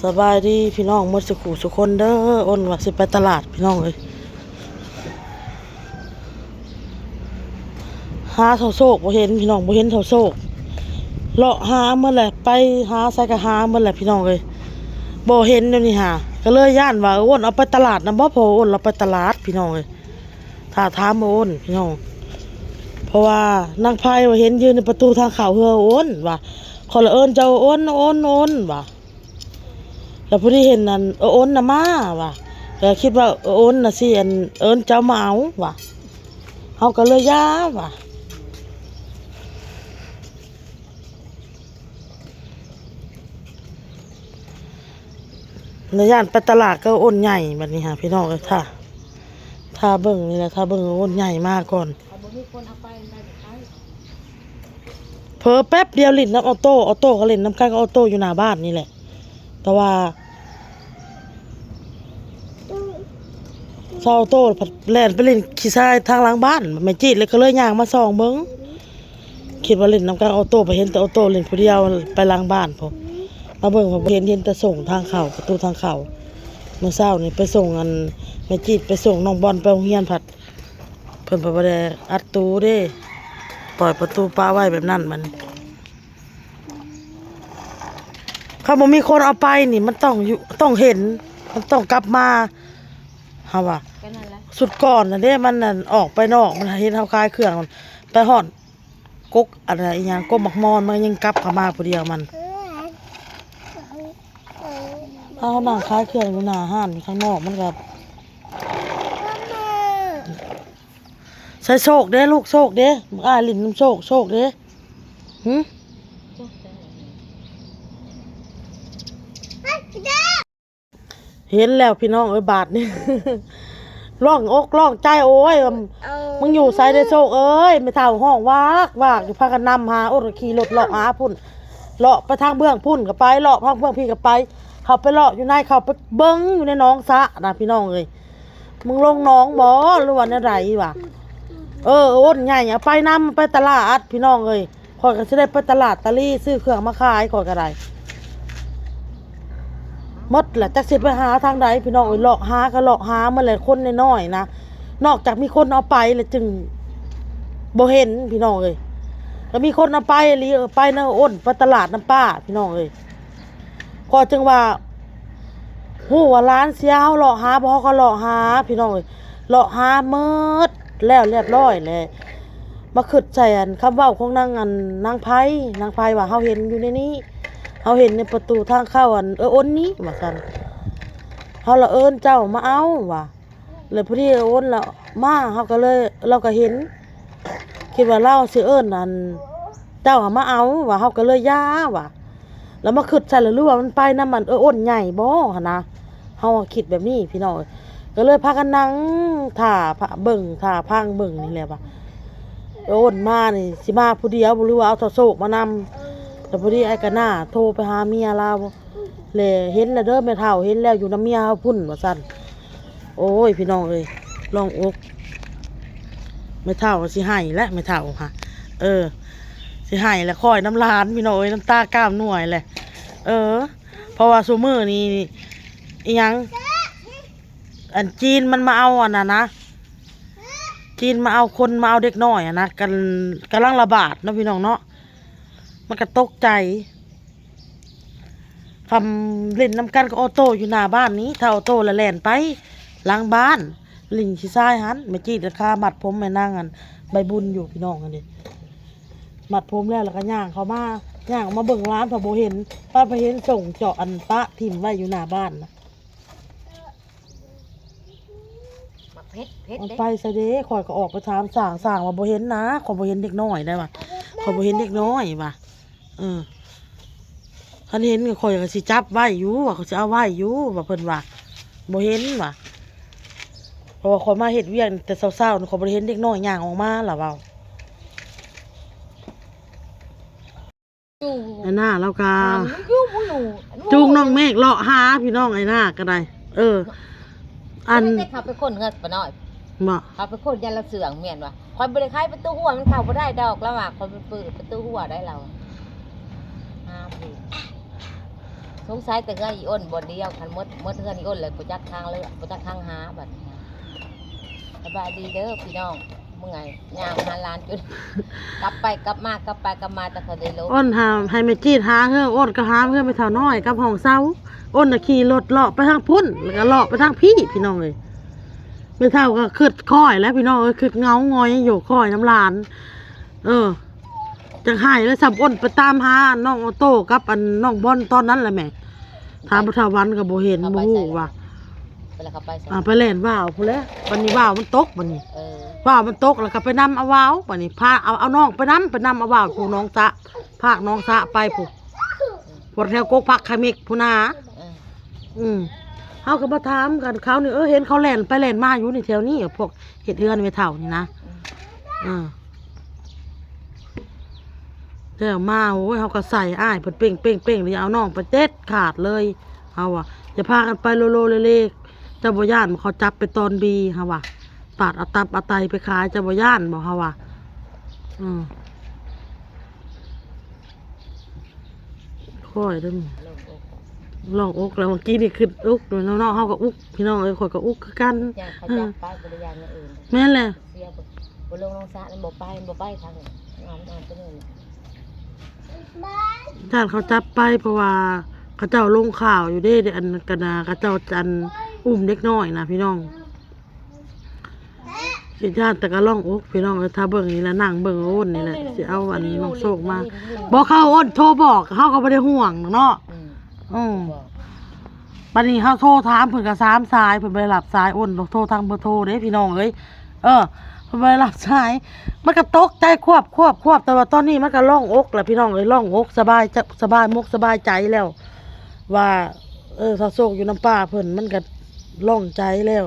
สบายดีพี่น้องหมดสุขุสุคนเด้ออ้นว่าสิไปตลาดพี่น้องเลยหาเท่าโศกบ่เห็นพี่น้องบ่เห็นเท่าโศกเลาะหาเมื่อแหละไปหาใส่กะหาเมื่อแหละพี่น้องเลยบ่เห็นเดี๋ยวนี้หาก็เลยย่านว่าอ้นเอาไปตลาดนะบ่พออ้นเราไปตลาดพี่น้องเลยถ้าถามอ้นพี่น้องเพราะว่านางไพ่ว่าเห็นยืนในประตูทางเข้าเฮืออ้นว่าขอละเอิญเจ้าอ้นว่าแล้วพอดีเห็นนั่นอ้นน่ะมาว่ะก็คิดว่าอ้นน่ะสิอันเอิญเจ้ามาเอาว่ะเฮาก็เลยย่าว่ะในย่านไปตลาดก็อ้นใหญ่บัดนี้ฮะพี่น้องเอ้ยถ้าเบิ่งนี่แหละถ้าเบิ่งอ้นใหญ่มากก่อนเผลอแป๊บเดียวลิ้นน้ำออโต้ก็เล่นน้ำกันกับออโต้อยู่หน้าบ้านนี่แหละแต่ว่าเศร้าโต้ผัดแล่นไปเล่นขี้ทรายทางหลังบ้านไม่จีดเลยก็เลยย่างมาส่องเบิ้งคิดว่าเล่นน้ำกันออโต้ไปเห็นแต่ออโต้เล่นผู้เดียวไปหลังบ้านผมมาเบิ่งผมเห็นแต่ส่งทางเข้าประตูทางเข้าเมื่อเช้านี่ไปส่งอันไม่จีดไปส่งน้องบอลไปโรงเรียนผัดเพิ่นบ่ได้อัดตูเด้ปล่อยประตูป้าไว้แบบนั้นมันถ้าบ่มีคนเอาไปนี่มันต้องอยู่ต้องเห็นมันต้องกลับมาเฮาว่าสุดก่อนน่ะเด้มันน่ะออกไปนอกมันเห็นเฮาคายเครื่องมันไปฮอดกกอะไรอีหยังกกหมักมอนมันยังกลับเข้ามาผู้เดียวมันเอานั่งคายเครื่องอยู่หน้าห้านอยู่ข้างนอกมันก็ใส่โชคเด้ลูกโชคเด้อ้ายลิ้นน้ำโชคเด้หึเห็นแล้วพี่น้องเอ้ยบาทนี่ ร้องอกร้องใจโอ้ยมึงอยู่ไซเดโชคเอ้ยไม่เท่าห้องวากอยู่พากันนำหาโอ้ขี่รถเลาะหาพุ่นเลาะไปทางเบื้องพุ่นกับไปเลาะทางเบื้องพี่กับไปเขาไปเลาะอยู่ในเขาไปเบิ้งอยู่ในน้องสะนะพี่น้องเอ้ยมึงลงน้องบ่หรือว่าอะไรวะอ้นใหญ่ไปนำไปตลาดพี่น้องเอ้ยขอยก็จะได้ไปตลาดตะลี่ซื้อเครื่องมาขายขอยก็ได้หมดแหละจักสิไปหาทางใดพี่น้องเอ้ยเลาะหาก็เลาะหามาเลยคนน้อยๆนะนอกจากมีคนเอาไปเลยจึงบ่เห็นพี่น้องเอ้ยแล้วมีคนเอาไปลีไปนะอ้นไปตลาดน้ำป้าพี่น้องเอ้ยก็จึงว่าฮู้ว่าร้านเสียเฮาเลาะหาบ่ก็เลาะหาพี่น้องเอ้ยเลาะหาหมดแล้วเรียบร้อยแล้วมาขึ้นใจอันคำเว้าของนางไผว่าเฮาเห็นอยู่ในนี้เฮาเห็นในประตูทางเข้าอันอ้นนี้ว่าซั่นเฮาละเอิ้นเจ้ามาเอาว่ะเลยพอดีอ้นละมาเฮาก็เลยเราก็เห็นคิดว่าเราสิเอิ้นอันเจ้ามาเอาว่าเฮาก็เลยย่าว่ะแล้วมาขึ้นใจแล้วรู้ว่ามันไปนำมันอ้นใหญ่บ่หั่นนะเฮาคิดแบบนี้พี่น้องก็เลยพากันนั่งท่าเบิ่งท่าพังเบิ่งนี่แหละว่ะอ้นมานี่สิมาผู้เดียวบ่รู้ว่าเอาโศกมานำแต่พอดีไอ้กะหน้าโทรไปหาเมียเราเลยเห็นแล้วเด้อแม่เฒ่าเห็นแล้วอยู่น้ำเมียเฮาพุ่นว่าซั่นโอ้ยพี่น้องเอ้ยลองอกแม่เฒ่าสิให้และแม่เฒ่าค่ะสิให้แล้วคอยน้ำลานพี่น้องเอ้ยน้ำตาก้ามหน่วยแหละเพราะว่าซุมื้อนี้อีหยังอันจีนมันมาเอาอันน่ะนะจีนมาเอาคนมาเอาเด็กน้อยอ่ะนะกันกำลังระบาดเนาะพี่น้องเนาะมันก็ตกใจคำเล่นน้ำกันกับออโต้อยู่หน้าบ้านนี้ถ้าออโต้ละแล่นไปหลังบ้านลิงขี้ทรายหันไม่จีดราคามัดผมแม่นั่งกันใบบุญอยู่พี่น้องกันดิมัดผมแล้วก็ย่างเขามาย่างมาเบิ่งร้านพอโบเห็นป้าไปเห็นส่งเจาะอันปะทิ่มไว้อยู่หน้าบ้านนะไปซะเด้ข่อยก็ออกไปถามสั่งว่าบ่เห็นนะข่อยบ่เห็นเด็กน้อยได้ว่ะข่อยบ่เห็นเด็กน้อยว่ะคันเห็นก็ข่อยก็สิจับไว้อยู่ว่าเขาสิเอาไว้อยู่ว่าเพิ่นว่าบ่เห็นว่ะเพราะว่าข่อยมาเฮ็ดเวียกแต่เช้าๆนี่ข่อยบ่ได้เห็นเด็กน้อยย่างออกมาล่ะเว้าไอ้หน้าแล้วก็จูงน้องเมฆเลาะหาพี่น้องไอ้หน้าก็ได้อันได้ขับไปคนเงินปะน้อยบ่ขับไปคนยันละเสืองเมียนว่ะคอยบริคายประตูหัวมันเข้าบ่ได้ดอกแล้วว่ะคอยไปเปิดประตูหัวได้เรา สงสัยแต่เฮือนอีอ้นบ่เดียวคันหมดเฮือนอีอ้นเลยบ่จักทางเลยบ่จักทางหาบัดนี้นะสบายดีเด้อพี่น้องเมื่อไงย่างหาหลานจน กลับไปกลับมากลับไปกลับมาแต่เขาได้ลบ อ้นหาให้แม่จีดหาเฮืออ้นก็หาเฮือไปเท่าน้อยกับห้องเซาอ้นน่ะขี่รถเลาะไปทางพุ่นแล้วก็เลาะไปทางพี่น้องเอ้ยไม่เท่าก็ขึ้นค่อยแล้วพี่น้องเอ้ยขึ้นเงางอยอยู่ค่อยน้ำลาน จังหายแล้วสับอ้นไปตามหาน้องออโต้กับอันน้องบอลตอนนั้นแหละแม่ถามพระวันก็บ่เห็นบ่ฮู้ว่า เวลาเขาไปใส่ ไปเล่นว่าวพุ่นแหล้ววันนี้ว่าวมันตกบัดนี้ เออ ว่าวมันตกแล้วก็ไปนำเอาว่าวบัดนี้พาเอาน้องไปนำเอาว่าวผู้น้องสะพากน้องสะไปผู้พวกแถวกกพักขมิกผู้นา เออ เฮาก็บ่ถามกันเขานี่เห็นเขาแล่นไปแล่นมาอยู่ในแถวนี้พวกเฮ็ดเรือนไว้เท่านี่นะแล้วมาโอ้ยเขาก็ใส่อ้ายเพิ่นเป้งเลยเอาน้องไปเด็ดขาดเลยเฮาว่าอย่าพากันไปโลโลเลกๆเจ้าบ่ย่านเขาจับไปตอนบีเฮาว่าปาดเอาตับเอาไตไปขายเจ้าบ่ย่านบ่เฮาว่าค่อยเด้อลองอกแล้วเมื่อกี้นี่ขึ้นอุกน้องๆเฮาก็อุกพี่น้องเอ้ยข่อยก็อุกคือกัน อย่างเขาจับไปบริยานอย่างอื่น แม่นแหละ เสียบ่ลงลงสระนั่นบ่ไปทางนี้งามไปนู่น ญาติเขาจับไปเพราะว่าเขาเจ้าลงข่าวอยู่เด้อันกนาเขาเจ้าจันอุ้มเด็กน้อยนะพี่น้องสิญาติแต่ก็ล่องอกพี่น้องถ้าเบิ่งนี่แหละนั่งเบิ่งโอนนี่แหละสิเอาอันน้องโชคมาบอกเขาโอนโทรบอกเขาก็บ่ได้ห่วงเนาะบัดนี้เขาโทรถามเพิ่นก็3สายเพิ่นบ่ได้รับสายโอนโทรทางเบอร์โทรเด้พี่น้องเอ้ยเพิ่นบ่ได้รับสายมันก็ตกใจควบแต่ว่าตอนนี้มันก็ล่องอกแล้วพี่น้องเอ้ยล่องอกสบายจะสบายมกสบายใจแล้ว ว่าถ้าโชคอยู่น้ำป้าเพิ่นมันก็ล่องใจแล้ว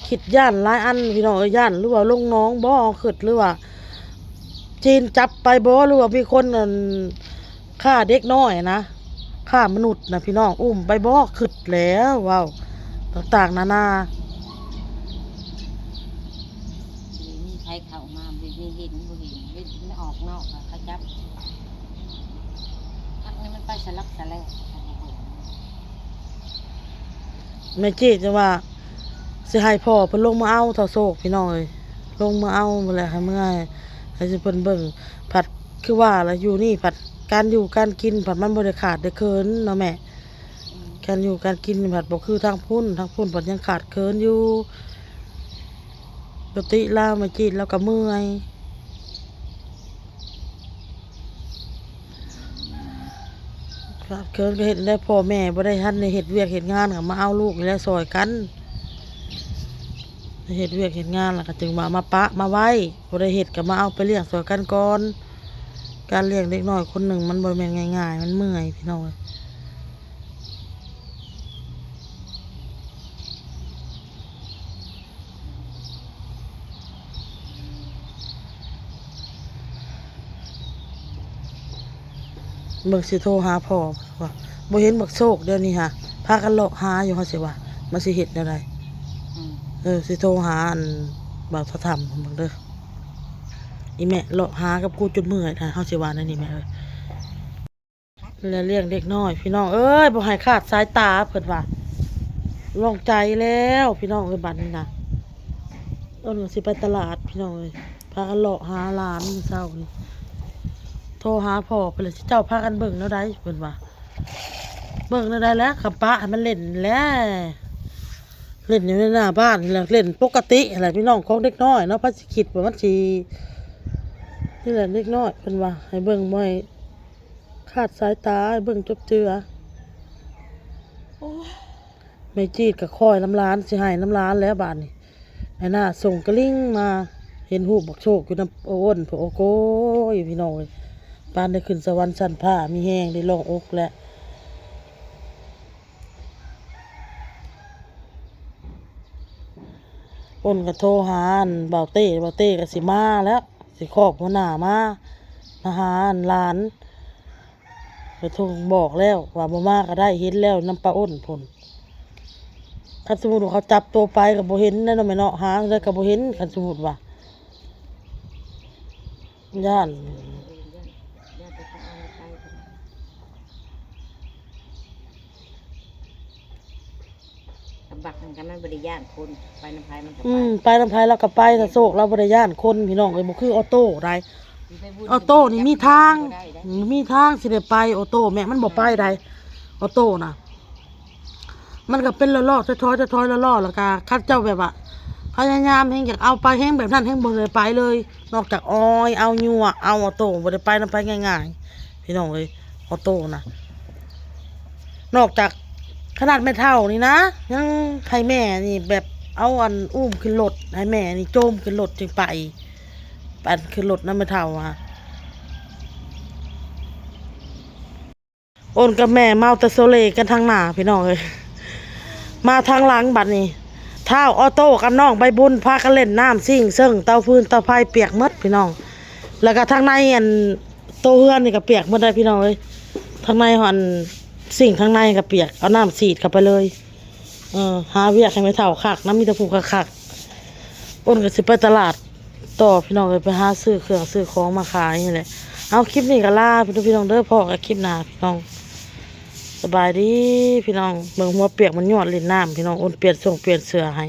คิดย่านหลายอันพี่น้องเอ้ยย่านหรือว่าลงน้องบ่ขึ้นหรือว่าจีนจับไปบ่หรือว่ามีคนฆ่าเด็กน้อยนะฆ่ามนุษย์นะพี่น้องอุ้มไปบ่ขึ้นแล้วว้าวต่างๆนานา มีใครเข้ามาบ่เห็นมันออกนอกเขาจับพักนี้มันไปสลักสะแล แม่จีจะว่าสิให้พ่อเพิ่นลงมาเอาเท่าโศกพี่น้องเอ้ยลงมาเอาบ่แหละให้เมื่อยให้สิเพิ่นเบิ่งผัดคือว่าล่ะอยู่นี่ผัดการอยู่การกินผัดมันบ่ได้ขาดได้เคินเนาะแม่การอยู่การกินผัดบ่คือทางพุ่นผัดยังขาดเคินอยู่ปกติแล้วแม่จีแล้วก็เมื่อยขาดเคินก็เฮ็ดได้พ่อแม่บ่ได้ทันได้เฮ็ดเวียกเฮ็ดงานก็มาเอาลูกนี่แหละซอยกันเฮ็ดเวียกเฮ็ดงานแล้วก็จึงมาปะมาไว้บ่ได้เฮ็ดก็มาเอาไปเลี้ยงซอยกันก่อนการเลี้ยงเด็กน้อยคนหนึ่งมันบ่แม่นง่ายๆมันเมื่อยพี่น้องเบิ่งสิโทรหาพ่อว่าบ่เห็นบักโชคเดี๋ยวนี้ฮะพากันเลาะหาอยู่เฮาสิว่ามันสิเฮ็ดแนวใดสิโทรหาอันบ่าวสะทำเบิ่งเด้ออีแม่เลาะหากับกูจนเมื่อยนะเฮาสิว่านั่นนี่แม่เอ้ยแล้วเลี้ยงเด็กน้อยพี่น้องเอ้ยบ่ให้ขาดสายตาเพิ่นว่าลองใจแล้วพี่น้องเอ้ยบัดนี้นะต้นก็สิไปตลาดพี่น้องเอ้ยพากันเลาะหาหลานมื้อเช้านี่โทรหาพ่อเพิ่นเลยเจ้าพากันเบิ่งแนวใดเพิ่นว่าเบิ่งแนวใดแล้วกับปะให้มันเล่นแล้วเล่นอยู่ในหน้าบ้านแล้วเล่นปกติอะไรพี่น้องของเด็กน้อยเนาะพระสิคิดว่ามันสินี่แหละเด็กน้อยเพิ่นว่าให้เบิ่งบ่ให้ขาดสายตาให้เบิ่งจบเจือแม่จีดก็คอยน้ำร้านสิให้น้ำร้านแล้วบาดนี้ไอ้หน้าส่งกระลิ่งมาเห็นรูปบักโชคอยู่นำโอนโอ้โกยพี่น้องเอ้ยปานได้ขึ้นสวรรค์ชั้นฟ้ามีแฮงได้ลงอกแล้วอ้นก็โทรหาอันบ่าวเต้ก็สิมาแล้วสิครอบหัวหน้ามาหาอันหลานก็โทรบอกแล้วว่าบ่มาก็ได้เห็นแล้วน้ำปลาอ้นพุ่นคันสมมุติว่าเขาจับตัวไปก็บ่เห็นนั่นเนาะแม่เนาะหาได้ก็บ่เห็นคันสมมุติว่าย่าน บักกันมันบริย่านคนไปน้ำพายมันก็ ไปน้ำพายเราก็ไปถ้าโศกเราบ่ได้ย่านคนพี่น้องเอ้ยบ่คือออโต้ได้ออโต้นี่มีทางสิได้ไปออโต้แม่มันบ่ไปได้ออโต้น่ะมันก็เป็นล้อๆถอยๆล้อๆแล้วก็คัดเจ้าแบบว่าพยายามแฮงอยากเอาไปแฮงแบบนั้นแฮงบ่ได้ไปเลย นอกจากออยเอายั่วเอาออโต้บ่ได้ไปนำไปง่ายๆพี่น้องเอ้ยออโต้น่ะนอกจากขนาดไม่เท่านี่นะยังให้แม่นี่แบบเอาอันอุ้มขึ้นรถให้แม่นี่โจมขึ้นรถจึงไปปั่นขึ้นรถนั้นไม่เท่าอ่ะโอนกับแม่เมาแต่โซเลกันทางหน้าพี่น้องเอ้ยมาทางหลังบัดนี้เท้าออโต้กับน้องใบบุญพากันเล่นน้ำซิ่งเซิ่งเตาฟืนเตาไฟเปียกหมดพี่น้องแล้วก็ทางในอันโตเฮือนนี่ก็เปียกหมดได้พี่น้องเอ้ยทางในหันสิ่งทางในก็เปียกเอาน้ำสีดเข้าไปเลยหาเวียกให้ไม่เท่าคักน้ำมีแต่ผูกคักโอนก็สิไปตลาดต่อพี่น้องเลยไปหาซื้อเครื่องซื้อของมาขายนี่แหละเอาคลิปนี้ก็ลาพี่น้องเด้อพ่อกับคลิปหน้าพี่น้องสบายดีพี่น้องเบิ่งหัวเปียกมันหยอดลิ้นน้ำพี่น้องโอนเปลี่ยนส่งเปลี่ยนเสื้อให้